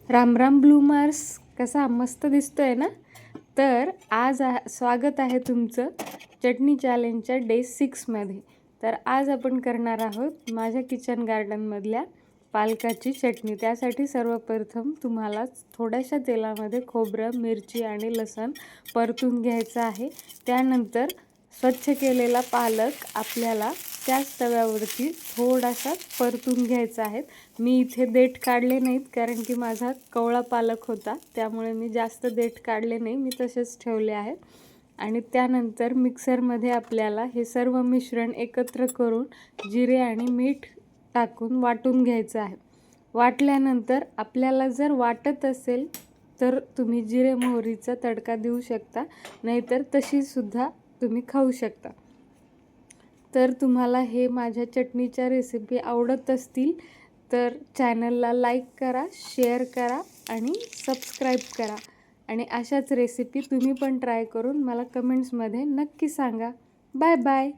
Ram Ram bloomers, कसा मस्त दिसतोय ना. तर आज स्वागत आहे तुमचं चटणी चॅलेंजच्या डे 6मध्ये. तर आज आपण करणार आहोत माझ्या किचन गार्डनमधल्या पालकाची चटणी. त्यासाठी सर्वप्रथम तुम्हाला थोड्याशा तेलामध्ये खोबरं, मिरची आणि लसूण परतून घ्यायचं आहे. त्यानंतर स्वच्छ केलेला पालक आपल्याला त्याच तव्यावरती थोडासा परतून घ्यायचा आहे. मी इथे देठ काढले नाहीत कारण की माझा कवळा पालक होता, त्यामुळे मी जास्त देठ काढले नाही, मी तसेच ठेवले आहेत. आणि त्यानंतर मिक्सरमध्ये आपल्याला हे सर्व मिश्रण एकत्र करून जिरे आणि मीठ टाकून वाटून घ्यायचं आहे. वाटल्यानंतर आपल्याला जर वाटत असेल तर तुम्ही जिरे मोहरीचा तडका देऊ शकता, नाहीतर तशीसुद्धा तुम्ही खाऊ शकता. तर तुम्हाला हे माझ्या चटणीच्या रेसिपी आवडत असतील तर चॅनलला लाईक करा, शेअर करा आणि सबस्क्राईब करा. आणि अशाच रेसिपी तुम्ही पण ट्राय करून मला कमेंट्समध्ये नक्की सांगा. Bye bye.